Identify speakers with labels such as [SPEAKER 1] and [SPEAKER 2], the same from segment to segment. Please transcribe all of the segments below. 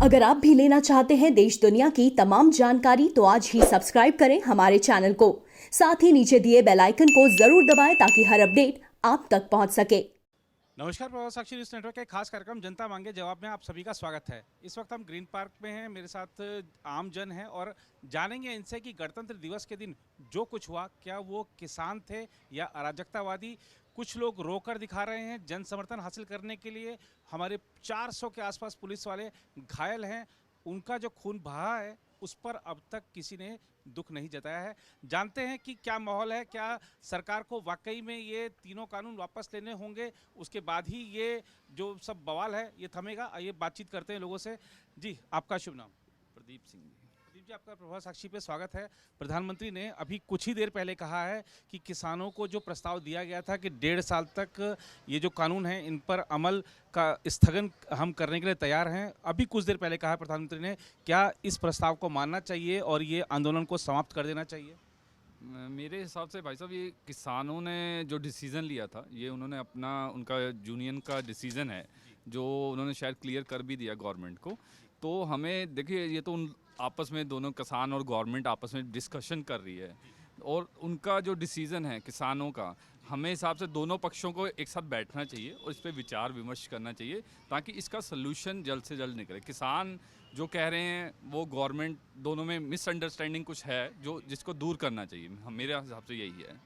[SPEAKER 1] अगर आप भी लेना चाहते हैं देश दुनिया की तमाम जानकारी तो आज ही सब्सक्राइब करें हमारे चैनल को। साथ ही नीचे दिए बेल आइकन को जरूर दबाएं ताकि हर अपडेट आप तक पहुंच सके।
[SPEAKER 2] नमस्कार, प्रभात साक्षी न्यूज़ नेटवर्क के खास कार्यक्रम जनता मांगे जवाब में आप सभी का स्वागत है। इस वक्त हम ग्रीन पार्क में हैं, मेरे साथ आम जन हैं और जानेंगे इनसे कि गणतंत्र दिवस के दिन जो कुछ हुआ क्या वो किसान थे या अराजकतावादी। कुछ लोग रोकर दिखा रहे हैं जन समर्थन हासिल करने के लिए। हमारे 400 के आसपास पुलिस वाले घायल हैं, उनका जो खून बहा है उस पर अब तक किसी ने दुख नहीं जताया है। जानते हैं कि क्या माहौल है, क्या सरकार को वाकई में ये तीनों कानून वापस लेने होंगे, उसके बाद ही ये जो सब बवाल है ये थमेगा। आइए बातचीत करते हैं लोगों से। जी, आपका शुभ नाम?
[SPEAKER 3] प्रदीप सिंह जी।
[SPEAKER 2] प्रदीप जी, आपका प्रभात साक्षी पे स्वागत है। प्रधानमंत्री ने अभी कुछ ही देर पहले कहा है कि किसानों को जो प्रस्ताव दिया गया था कि 1.5 साल तक ये जो कानून है इन पर अमल का स्थगन हम करने के लिए तैयार हैं। अभी कुछ देर पहले कहा है प्रधानमंत्री ने, क्या इस प्रस्ताव को मानना चाहिए और ये आंदोलन को समाप्त कर देना चाहिए?
[SPEAKER 3] मेरे हिसाब से भाई साहब ये किसानों ने जो डिसीज़न लिया था ये उन्होंने अपना उनका यूनियन का डिसीज़न है जो उन्होंने शायद क्लियर कर भी दिया गवर्नमेंट को। तो हमें देखिए ये तो उन आपस में दोनों किसान और गवर्नमेंट आपस में डिस्कशन कर रही है और उनका जो डिसीज़न है किसानों का, हमें हिसाब से दोनों पक्षों को एक साथ बैठना चाहिए और इस पर विचार विमर्श करना चाहिए ताकि इसका सलूशन जल्द से जल्द निकले। किसान जो कह रहे हैं वो गवर्नमेंट दोनों में मिसअंडरस्टैंडिंग कुछ है जो जिसको दूर करना चाहिए। मेरे हिसाब से यही है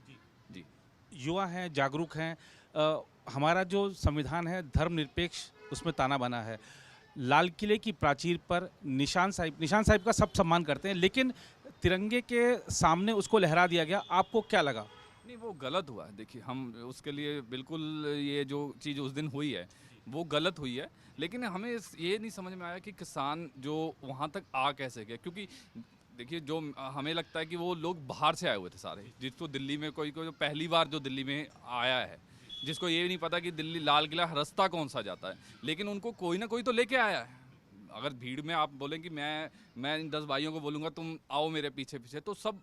[SPEAKER 3] जी।
[SPEAKER 2] युवा हैं, जागरूक हैं। हमारा जो संविधान है धर्मनिरपेक्ष, उसमें ताना बना है। लाल किले की प्राचीर पर निशान साहिब का सब सम्मान करते हैं, लेकिन तिरंगे के सामने उसको लहरा दिया गया। आपको क्या लगा?
[SPEAKER 3] नहीं, वो गलत हुआ है। देखिए हम उसके लिए बिल्कुल ये जो चीज़ उस दिन हुई है वो गलत हुई है, लेकिन हमें ये नहीं समझ में आया कि किसान जो वहाँ तक आ कैसे गए। क्योंकि देखिए जो हमें लगता है कि वो लोग बाहर से आए हुए थे सारे, जिसको दिल्ली में कोई जो पहली बार जो दिल्ली में आया है, जिसको ये नहीं पता कि दिल्ली लाल किला रास्ता कौन सा जाता है, लेकिन उनको कोई ना कोई तो लेके आया है। अगर भीड़ में आप बोलें कि मैं इन 10 भाइयों को बोलूँगा तुम आओ मेरे पीछे पीछे, तो सब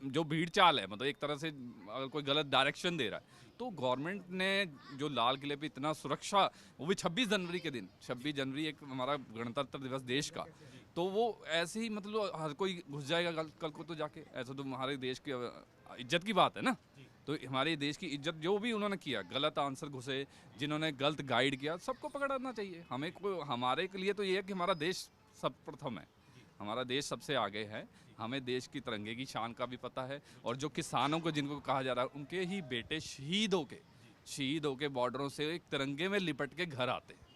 [SPEAKER 3] जो भीड़ चाल है, मतलब एक तरह से अगर कोई गलत डायरेक्शन दे रहा है, तो गवर्नमेंट ने जो लाल किले पे इतना सुरक्षा, वो भी 26 जनवरी के दिन, 26 जनवरी एक हमारा गणतंत्र दिवस देश का, तो वो ऐसे ही मतलब हर कोई घुस जाएगा कल को तो जाके, ऐसा तो हमारे देश की इज्जत की बात है ना। तो हमारे देश की इज्जत जो भी उन्होंने किया, गलत आंसर घुसे, जिन्होंने गलत गाइड किया, सबको पकड़ना चाहिए। हमें हमारे के लिए तो ये है कि हमारा देश सर्वप्रथम है, हमारा देश सबसे आगे है। हमें देश की तिरंगे की शान का भी पता है और जो किसानों को जिनको कहा जा रहा है उनके ही बेटे शहीद होके बॉर्डरों से एक तिरंगे में लिपट के घर आते हैं।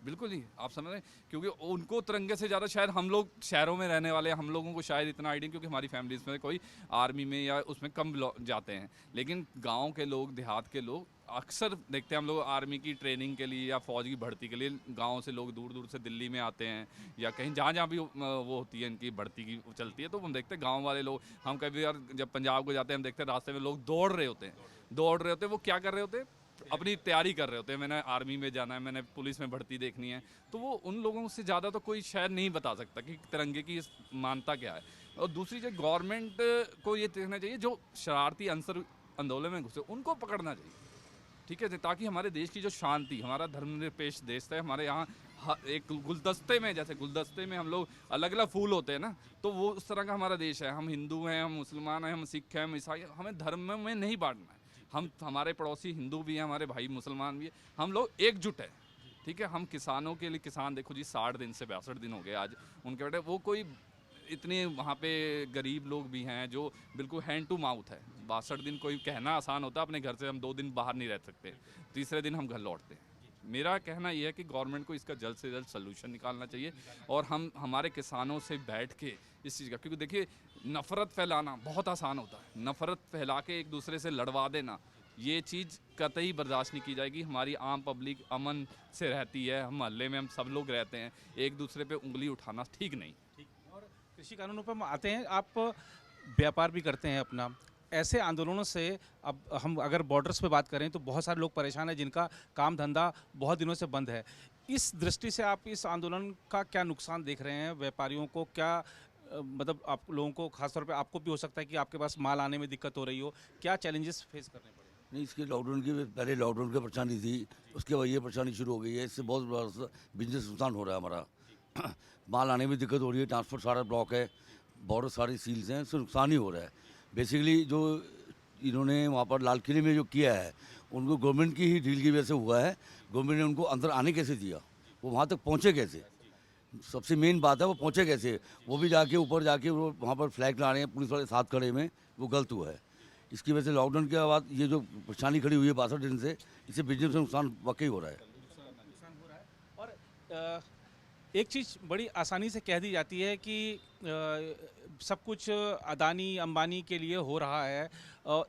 [SPEAKER 3] बिल्कुल जी, आप समझ रहे हैं, क्योंकि उनको तिरंगे से ज़्यादा शायद हम लोग शहरों में रहने वाले हम लोगों को शायद इतना आइडिया, क्योंकि हमारी फैमिलीज में कोई आर्मी में या उसमें कम जाते हैं, लेकिन गांव के लोग, देहात के लोग अक्सर देखते हैं हम लोग आर्मी की ट्रेनिंग के लिए या फौज की भर्ती के लिए गांव से लोग दूर दूर से दिल्ली में आते हैं या कहीं जहाँ जहाँ भी वो होती है इनकी भर्ती की चलती है, तो हम देखते हैं गाँव वाले लोग, हम कभी यार जब पंजाब को जाते हैं हम देखते हैं रास्ते में लोग दौड़ रहे होते हैं। वो क्या कर रहे होते हैं? अपनी तैयारी कर रहे होते हैं, मैंने आर्मी में जाना है, मैंने पुलिस में भर्ती देखनी है। तो वो उन लोगों से ज़्यादा तो कोई शायद नहीं बता सकता कि तिरंगे की मानता क्या है। और दूसरी जो गवर्नमेंट को ये देखना चाहिए, जो शरारती अंसर आंदोलन में घुसे उनको पकड़ना चाहिए, ठीक है, ताकि हमारे देश की जो शांति, हमारा धर्मनिरपेक्ष देश है, हमारे यहाँ एक गुलदस्ते में, जैसे गुलदस्ते में हम लोग अलग अलग फूल होते हैं ना, तो वो उस तरह का हमारा देश है। हम हिंदू हैं, हम मुसलमान हैं, हम सिख हैं, हम ईसाई, हमें धर्म में नहीं बांटना है। हम हमारे पड़ोसी हिंदू भी हैं, हमारे भाई मुसलमान भी हैं, हम लोग एकजुट हैं, ठीक है। हम किसानों के लिए, किसान देखो जी 60 दिन से 62 दिन हो गए आज उनके बेटे, वो कोई इतने वहाँ पे गरीब लोग भी हैं जो बिल्कुल हैंड टू माउथ है। 62 दिन कोई कहना आसान होता है, अपने घर से हम 2 दिन बाहर नहीं रह सकते, तीसरे दिन हम घर लौटते हैं। मेरा कहना यह है कि गवर्नमेंट को इसका जल्द से जल्द सलूशन निकालना चाहिए और हम हमारे किसानों से बैठ के इस चीज़ का, क्योंकि देखिए नफ़रत फैलाना बहुत आसान होता है, नफ़रत फैला के एक दूसरे से लड़वा देना, ये चीज़ कतई बर्दाश्त नहीं की जाएगी। हमारी आम पब्लिक अमन से रहती है, हम मोहल्ले में हम सब लोग रहते हैं, एक दूसरे पे उंगली उठाना ठीक नहीं।
[SPEAKER 2] और कृषि कानूनों पर हम आते हैं, आप व्यापार भी करते हैं अपना, ऐसे आंदोलनों से अब हम अगर बॉर्डर्स पे बात करें तो बहुत सारे लोग परेशान हैं जिनका काम धंधा बहुत दिनों से बंद है। इस दृष्टि से आप इस आंदोलन का क्या नुकसान देख रहे हैं? व्यापारियों को क्या मतलब आप लोगों को, खासतौर पे आपको भी हो सकता है कि आपके पास माल आने में दिक्कत हो रही हो, क्या चैलेंजेस फेस करने पड़े?
[SPEAKER 4] नहीं, इसके लॉकडाउन की पहले लॉकडाउन की परेशानी थी, उसके बाद ये परेशानी शुरू हो गई है। इससे बहुत बड़ा बिजनेस नुकसान हो रहा है हमारा। माल आने में दिक्कत हो रही है, ट्रांसपोर्ट सारा ब्लॉक है, बॉर्डर सारी सील्स हैं, उससे नुकसान ही हो रहा है। बेसिकली जो इन्होंने वहाँ पर लाल किले में जो किया है, उनको गवर्नमेंट की ही डील की वजह से हुआ है। गवर्नमेंट ने उनको अंदर आने कैसे दिया, वो वहाँ तक पहुँचे कैसे, सबसे मेन बात है वो पहुँचे कैसे। वो भी जाके ऊपर जाके वो वहाँ पर फ्लैग ला रहे हैं, पुलिस वाले साथ खड़े में, वो गलत हुआ है। इसकी वजह से लॉकडाउन के बाद ये जो परेशानी खड़ी हुई है 62 दिन से, इससे बिजनेस में नुकसान वाकई हो रहा है।
[SPEAKER 2] और एक चीज़ बड़ी आसानी से कह दी जाती है कि सब कुछ अदानी अंबानी के लिए हो रहा है।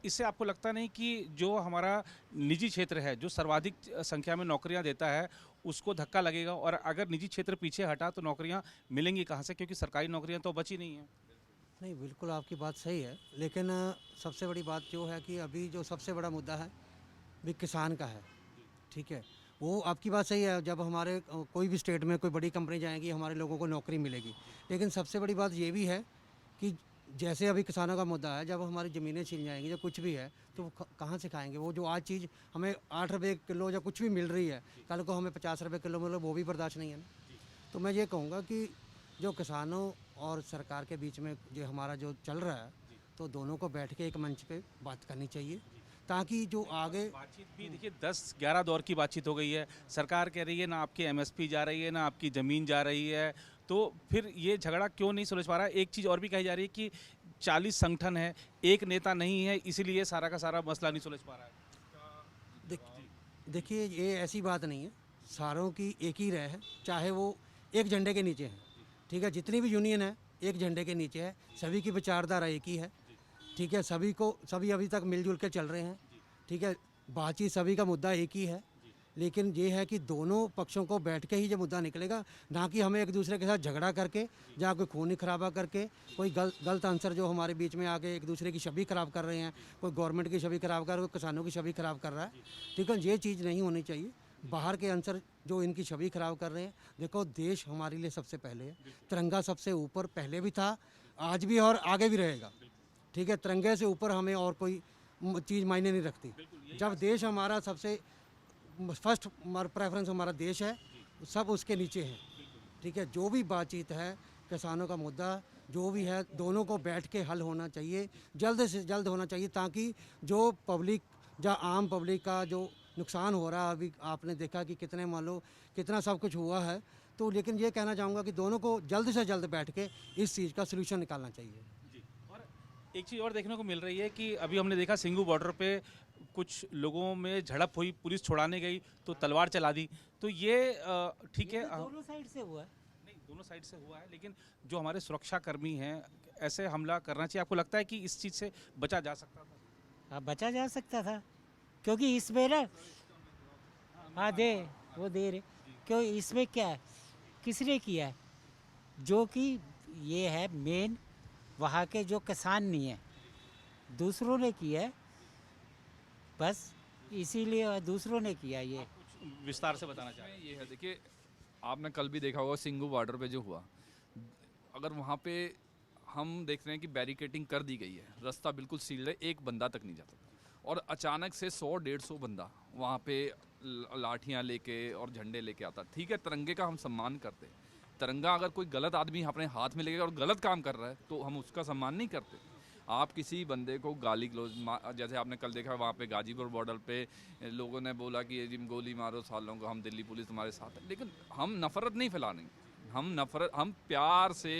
[SPEAKER 2] इससे आपको लगता नहीं कि जो हमारा निजी क्षेत्र है, जो सर्वाधिक संख्या में नौकरियां देता है, उसको धक्का लगेगा? और अगर निजी क्षेत्र पीछे हटा तो नौकरियां मिलेंगी कहाँ से, क्योंकि सरकारी नौकरियां तो बची नहीं हैं।
[SPEAKER 5] नहीं, बिल्कुल आपकी बात सही है, लेकिन सबसे बड़ी बात जो है कि अभी जो सबसे बड़ा मुद्दा है भी किसान का है। ठीक है, वो आपकी बात सही है, जब हमारे कोई भी स्टेट में कोई बड़ी कंपनी जाएगी हमारे लोगों को नौकरी मिलेगी। लेकिन सबसे बड़ी बात ये भी है कि जैसे अभी किसानों का मुद्दा है, जब हमारी ज़मीनें छिन जाएंगी, जब कुछ भी है तो वो कहाँ से खाएंगे? वो जो आज चीज़ हमें 8 रुपये किलो या कुछ भी मिल रही है, कल को हमें 50 रुपये किलो मिले, वो भी बर्दाश्त नहीं है ना। तो मैं ये कहूँगा कि जो किसानों और सरकार के बीच में जो हमारा जो चल रहा है, तो दोनों को बैठ के एक मंच पे बात करनी चाहिए, ताकि जो आगे
[SPEAKER 2] बातचीत भी देखिए 10-11 दौर की बातचीत हो गई है। सरकार कह रही है ना आपकी एमएसपी जा रही है, ना आपकी ज़मीन जा रही है, तो फिर ये झगड़ा क्यों नहीं सुलझ पा रहा है? एक चीज़ और भी कही जा रही है कि 40 संगठन है, एक नेता नहीं है, इसीलिए सारा का सारा मसला नहीं सुलझ पा रहा है।
[SPEAKER 5] देखिए, ये ऐसी बात नहीं है, सारों की एक ही राय है, चाहे वो एक झंडे के नीचे हैं। ठीक है, जितनी भी यूनियन है एक झंडे के नीचे है, सभी की विचारधारा एक ही है। ठीक है, सभी अभी तक मिलजुल के चल रहे हैं। ठीक है, बातचीत सभी का मुद्दा एक ही है, लेकिन ये है कि दोनों पक्षों को बैठ के ही ये मुद्दा निकलेगा, ना कि हमें एक दूसरे के साथ झगड़ा करके, जहाँ कोई खूनी खराबा करके, कोई गलत आंसर जो हमारे बीच में आके एक दूसरे की छवि खराब कर रहे हैं, कोई गवर्नमेंट की छवि खराब कर रहा है, कोई किसानों की छवि खराब कर रहा है। ठीक है, ये चीज़ नहीं होनी चाहिए। बाहर के आंसर जो इनकी छवि खराब कर रहे हैं, देखो देश हमारे लिए सबसे पहले है, तिरंगा सबसे ऊपर पहले भी था, आज भी और आगे भी रहेगा। ठीक है, तिरंगे से ऊपर हमें और कोई चीज़ मायने नहीं रखती। जब देश हमारा सबसे फर्स्ट प्रेफरेंस हमारा देश है, सब उसके नीचे है। ठीक है, जो भी बातचीत है, किसानों का मुद्दा जो भी है, दोनों को बैठ के हल होना चाहिए, जल्द से जल्द होना चाहिए, ताकि जो पब्लिक या आम पब्लिक का जो नुकसान हो रहा है, अभी आपने देखा कि कितने मान लो कितना सब कुछ हुआ है, तो लेकिन ये कहना चाहूँगा कि दोनों को जल्द से जल्द बैठ के इस चीज़ का सलूशन निकालना चाहिए।
[SPEAKER 2] और एक चीज़ और देखने को मिल रही है कि अभी हमने देखा सिंघू बॉर्डर पे कुछ लोगों में झड़प हुई, पुलिस छुड़ाने गई तो तलवार चला दी। तो ये ठीक है,
[SPEAKER 6] दोनों साइड से हुआ है।
[SPEAKER 2] नहीं दोनों साइड से हुआ है, लेकिन जो हमारे सुरक्षा कर्मी हैं ऐसे हमला करना चाहिए। आपको लगता है कि इस चीज़ से बचा जा सकता था?
[SPEAKER 6] हाँ, बचा जा सकता था, क्योंकि इसमें ना हाँ दे वो दे रहे, क्यों इसमें क्या है, किसने किया है? जो कि ये है मेन वहाँ के जो किसान नहीं है, दूसरों ने किया है, बस इसीलिए दूसरों ने किया ये।
[SPEAKER 2] कुछ विस्तार से बताना चाह रहे हैं?
[SPEAKER 3] ये है, देखिए आपने कल भी देखा होगा सिंघू बॉर्डर पे जो हुआ, अगर वहाँ पे हम देख रहे हैं कि बैरिकेटिंग कर दी गई है, रास्ता बिल्कुल सील्ड है, एक बंदा तक नहीं जाता, और अचानक से 100-150 बंदा वहाँ पे लाठियाँ लेके और झंडे लेके आता। ठीक है, तिरंगे का हम सम्मान करते हैं, तिरंगा अगर कोई गलत आदमी अपने हाथ में लेके और गलत काम कर रहा है तो हम उसका सम्मान नहीं करते। आप किसी बंदे को गाली गलौज, जैसे आपने कल देखा वहाँ पे गाजीपुर बॉर्डर पे लोगों ने बोला कि ये जिम गोली मारो सालों को, हम दिल्ली पुलिस तुम्हारे साथ है, लेकिन हम नफ़रत नहीं फैलानी, हम प्यार से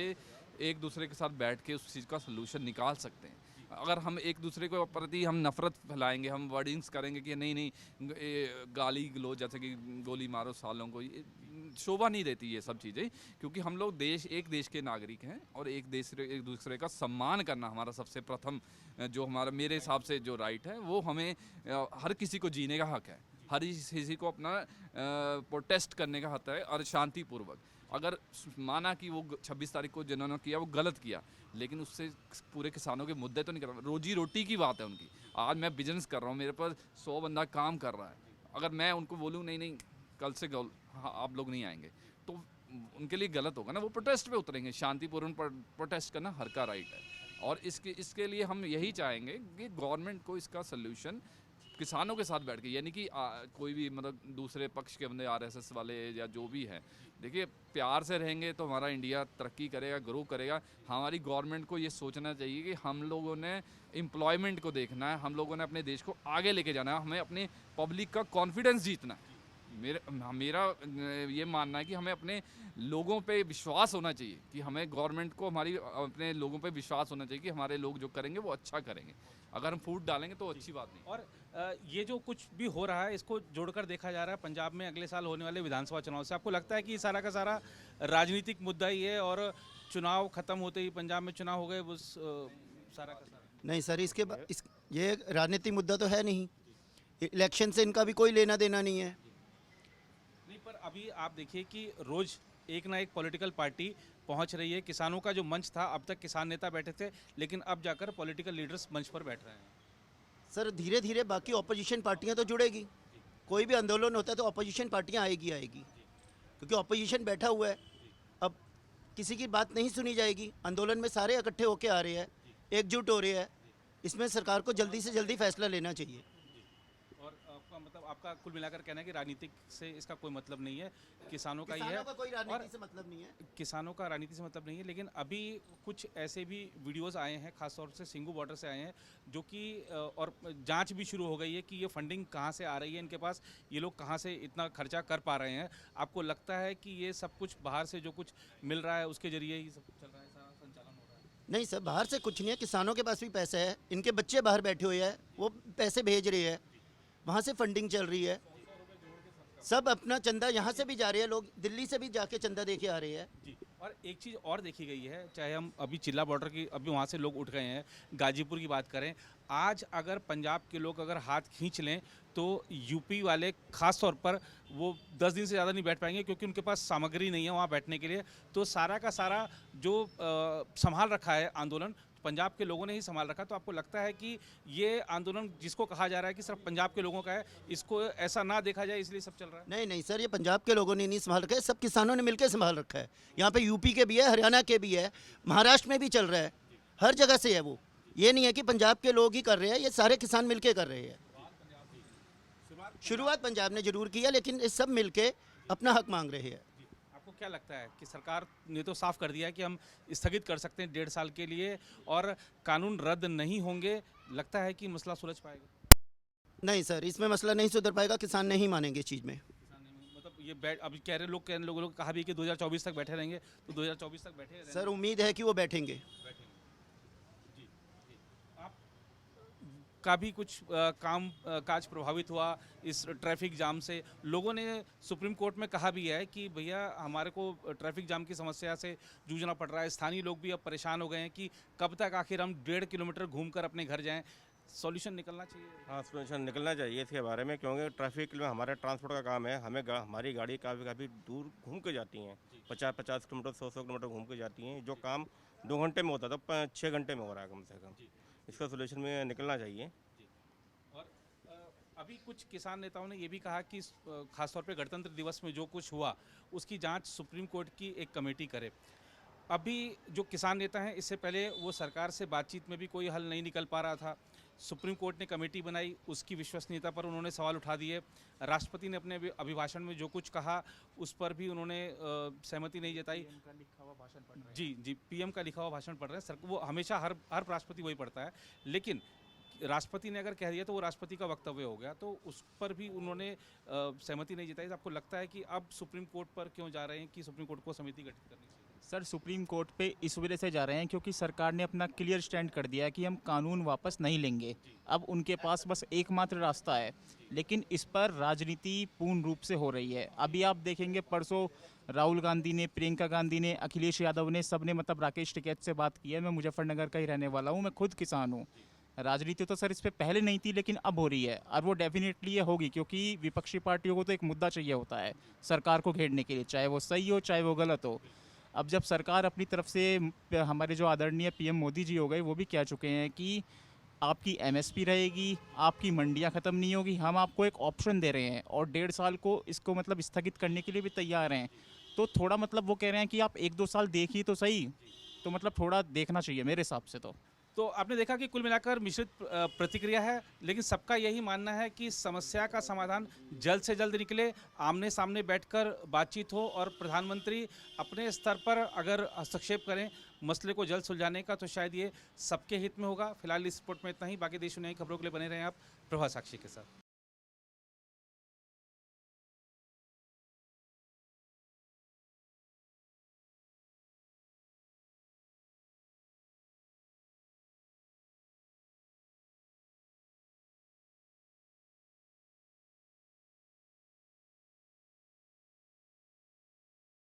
[SPEAKER 3] एक दूसरे के साथ बैठ के उस चीज़ का सलूशन निकाल सकते हैं। अगर हम एक दूसरे के प्रति हम नफ़रत फैलाएंगे, हम वर्डिंग्स करेंगे कि नहीं गाली गलौज जैसे कि गोली मारो सालों को, ये शोभा नहीं देती ये सब चीज़ें, क्योंकि हम लोग एक देश के नागरिक हैं, और एक दूसरे का सम्मान करना हमारा सबसे प्रथम जो हमारा मेरे हिसाब से जो राइट है, वो हमें हर किसी को जीने का हक है, हर किसी को अपना प्रोटेस्ट करने का हक है, और शांतिपूर्वक। अगर माना कि वो 26 तारीख को जिन्होंने किया वो गलत किया, लेकिन उससे पूरे किसानों के मुद्दे तो नहीं कर रहा, रोजी रोटी की बात है उनकी। आज मैं बिजनेस कर रहा हूँ, मेरे पास 100 बंदा काम कर रहा है, अगर मैं उनको बोलूँ नहीं कल से हाँ आप लोग नहीं आएंगे, तो उनके लिए गलत होगा ना। वो प्रोटेस्ट पे उतरेंगे, शांतिपूर्ण प्रोटेस्ट करना हर का राइट है, और इसके लिए हम यही चाहेंगे कि गवर्नमेंट को इसका सल्यूशन किसानों के साथ बैठ के, यानी कि कोई भी मतलब दूसरे पक्ष के बंदे आरएसएस वाले या जो भी हैं, देखिए प्यार से रहेंगे तो हमारा इंडिया तरक्की करेगा, ग्रो करेगा। हमारी गवर्नमेंट को ये सोचना चाहिए कि हम लोगों ने एम्प्लॉयमेंट को देखना है, हम लोगों ने अपने देश को आगे लेके जाना है, हमें अपने पब्लिक का कॉन्फिडेंस जीतना है। मेरा ये मानना है कि हमें अपने लोगों पे विश्वास होना चाहिए, कि हमें गवर्नमेंट को हमारी अपने लोगों पे विश्वास होना चाहिए कि हमारे लोग जो करेंगे वो अच्छा करेंगे। अगर हम फूट डालेंगे तो अच्छी बात नहीं।
[SPEAKER 2] और ये जो कुछ भी हो रहा है इसको जोड़कर देखा जा रहा है पंजाब में अगले साल होने वाले विधानसभा चुनाव से, आपको लगता है कि सारा का सारा राजनीतिक मुद्दा ही है और चुनाव खत्म होते ही पंजाब में चुनाव हो गए बस सारा का सारा?
[SPEAKER 7] नहीं सर, ये राजनीतिक मुद्दा तो है नहीं, इलेक्शन से इनका भी कोई लेना देना नहीं है।
[SPEAKER 2] नहीं, पर अभी आप देखिए कि रोज एक ना एक पॉलिटिकल पार्टी पहुंच रही है। किसानों का जो मंच था, अब तक किसान नेता बैठे थे, लेकिन अब जाकर पॉलिटिकल लीडर्स मंच पर बैठ रहे हैं।
[SPEAKER 7] सर धीरे धीरे बाकी ऑपोजिशन पार्टियां तो जुड़ेगी, कोई भी आंदोलन होता है तो ऑपोजिशन पार्टियां आएगी, क्योंकि ऑपोजिशन बैठा हुआ है। अब किसी की बात नहीं सुनी जाएगी, आंदोलन में सारे इकट्ठे होके आ रहे हैं, एकजुट हो रहे हैं। इसमें सरकार को जल्दी से जल्दी फैसला लेना चाहिए।
[SPEAKER 2] और आपका मतलब, आपका कुल मिलाकर कहना है कि राजनीतिक से इसका कोई मतलब नहीं है, किसानों का ही है।
[SPEAKER 7] किसानों का कोई
[SPEAKER 2] और
[SPEAKER 7] राजनीति से मतलब नहीं है।
[SPEAKER 2] किसानों का राजनीति से मतलब नहीं है, लेकिन अभी कुछ ऐसे भी वीडियोस आए हैं, खासतौर से सिंगू बॉर्डर से आए हैं, जो कि और जांच भी शुरू हो गई है कि ये फंडिंग कहाँ से आ रही है इनके पास, ये लोग कहाँ से इतना खर्चा कर पा रहे हैं। आपको लगता है कि ये सब कुछ बाहर से जो कुछ मिल रहा है उसके जरिए ही सब कुछ चल रहा है, सारा संचालन हो रहा है?
[SPEAKER 7] नहीं सर, बाहर से कुछ नहीं है, किसानों के पास भी पैसा है, इनके बच्चे बाहर बैठे हुए हैं, वो पैसे भेज रहे हैं, वहाँ से फंडिंग चल रही है। सब अपना चंदा, यहाँ से भी जा रहे हैं लोग, दिल्ली से भी जाके चंदा दे के आ रहे हैं।
[SPEAKER 2] जी, और एक चीज़ और देखी गई है, चाहे हम अभी चिल्ला बॉर्डर की, अभी वहाँ से लोग उठ गए हैं, गाजीपुर की बात करें, आज अगर पंजाब के लोग अगर हाथ खींच लें तो यूपी वाले खास तौर पर वो 10 दिन से ज़्यादा नहीं बैठ पाएंगे, क्योंकि उनके पास सामग्री नहीं है वहाँ बैठने के लिए। तो सारा का सारा जो संभाल रखा है आंदोलन, पंजाब के लोगों ने ही संभाल रखा। तो आपको लगता है कि ये आंदोलन जिसको कहा जा रहा है कि सिर्फ पंजाब के लोगों का है, इसको ऐसा ना देखा जाए इसलिए सब चल रहा है?
[SPEAKER 7] नहीं नहीं सर, ये पंजाब के लोगों ने नहीं संभाल रखा है, सब किसानों ने मिलकर संभाल रखा है। यहाँ पे यूपी के भी है, हरियाणा के भी है, महाराष्ट्र में भी चल रहा है, हर जगह से है वो। ये नहीं है कि पंजाब के लोग ही कर रहे हैं, ये सारे किसान मिलके कर रहे हैं। शुरुआत पंजाब ने जरूर की है, लेकिन ये सब मिलके अपना हक मांग रहे हैं।
[SPEAKER 2] आपको क्या लगता है कि सरकार ने तो साफ कर दिया है कि हम स्थगित कर सकते हैं 1.5 साल के लिए और कानून रद्द नहीं होंगे, लगता है कि मसला सुलझ पाएगा?
[SPEAKER 7] नहीं सर, इसमें मसला नहीं सुधर पाएगा, किसान नहीं मानेंगे इस चीज़ में।
[SPEAKER 2] मतलब ये अभी कह रहे लोग कहा भी कि 2024 तक बैठे रहेंगे, तो 2024 तक बैठे रहेंगे?
[SPEAKER 7] सर उम्मीद है कि वो बैठेंगे।
[SPEAKER 2] का भी कुछ काज प्रभावित हुआ इस ट्रैफिक जाम से? लोगों ने सुप्रीम कोर्ट में कहा भी है कि भैया हमारे को ट्रैफिक जाम की समस्या से जूझना पड़ रहा है। स्थानीय लोग भी अब परेशान हो गए हैं कि कब तक आखिर हम 1.5 किलोमीटर घूमकर अपने घर जाएं। सॉल्यूशन निकलना चाहिए।
[SPEAKER 8] हाँ, सोल्यूशन निकलना चाहिए इसके बारे में, क्योंकि ट्रैफिक में हमारा ट्रांसपोर्ट का काम है, हमें हमारी गाड़ी काफ़ी दूर घूम के जाती हैं, 50-50 किलोमीटर 100 किलोमीटर घूम के जाती हैं। जो काम 2 घंटे में होता था 6 घंटे में हो रहा है कम से कम। इसका सोल्यूशन में निकलना चाहिए।
[SPEAKER 2] और अभी कुछ किसान नेताओं ने ये भी कहा कि खासतौर पे गणतंत्र दिवस में जो कुछ हुआ उसकी जांच सुप्रीम कोर्ट की एक कमेटी करे। अभी जो किसान नेता हैं, इससे पहले वो सरकार से बातचीत में भी कोई हल नहीं निकल पा रहा था, सुप्रीम कोर्ट ने कमेटी बनाई, उसकी विश्वसनीयता पर उन्होंने सवाल उठा दिए। राष्ट्रपति ने अपने अभिभाषण में जो कुछ कहा उस पर भी उन्होंने सहमति नहीं जताई। जी, पीएम का लिखा हुआ भाषण पढ़ रहे हैं सर, वो हमेशा हर राष्ट्रपति वही पढ़ता है, लेकिन राष्ट्रपति ने अगर कह दिया तो वो राष्ट्रपति का वक्तव्य हो गया, तो उस पर भी उन्होंने सहमति नहीं जताई। आपको लगता है कि अब सुप्रीम कोर्ट पर क्यों जा रहे हैं कि सुप्रीम कोर्ट को समिति गठित करनी चाहिए?
[SPEAKER 9] सर सुप्रीम कोर्ट पे इस वजह से जा रहे हैं क्योंकि सरकार ने अपना क्लियर स्टैंड कर दिया है कि हम कानून वापस नहीं लेंगे। अब उनके पास बस एकमात्र रास्ता है, लेकिन इस पर राजनीति पूर्ण रूप से हो रही है। अभी आप देखेंगे परसों राहुल गांधी ने, प्रियंका गांधी ने, अखिलेश यादव ने, सब ने मतलब राकेश टिकैत से बात की है। मैं मुजफ्फरनगर का ही रहने वाला हूँ, मैं खुद किसान हूँ। राजनीति तो सर इस पे पहले नहीं थी, लेकिन अब हो रही है और वो डेफिनेटली ये होगी, क्योंकि विपक्षी पार्टियों को तो एक मुद्दा चाहिए होता है सरकार को घेरने के लिए, चाहे वो सही हो चाहे वो गलत हो। अब जब सरकार अपनी तरफ से, हमारे जो आदरणीय पीएम मोदी जी हो गए, वो भी कह चुके हैं कि आपकी एमएसपी रहेगी, आपकी मंडियां ख़त्म नहीं होगी, हम आपको एक ऑप्शन दे रहे हैं और 1.5 साल को इसको मतलब स्थगित करने के लिए भी तैयार हैं। तो थोड़ा मतलब वो कह रहे हैं कि आप 1-2 साल देखिए तो सही, तो मतलब थोड़ा देखना चाहिए मेरे हिसाब से। तो
[SPEAKER 2] तो आपने देखा कि कुल मिलाकर मिश्रित प्रतिक्रिया है, लेकिन सबका यही मानना है कि समस्या का समाधान जल्द से जल्द निकले, आमने सामने बैठकर बातचीत हो और प्रधानमंत्री अपने स्तर पर अगर हस्तक्षेप करें मसले को जल्द सुलझाने का, तो शायद ये सबके हित में होगा। फिलहाल इस रिपोर्ट में इतना ही। बाकी देश दुनिया की खबरों के लिए बने रहें आप प्रभा साक्षी के साथ।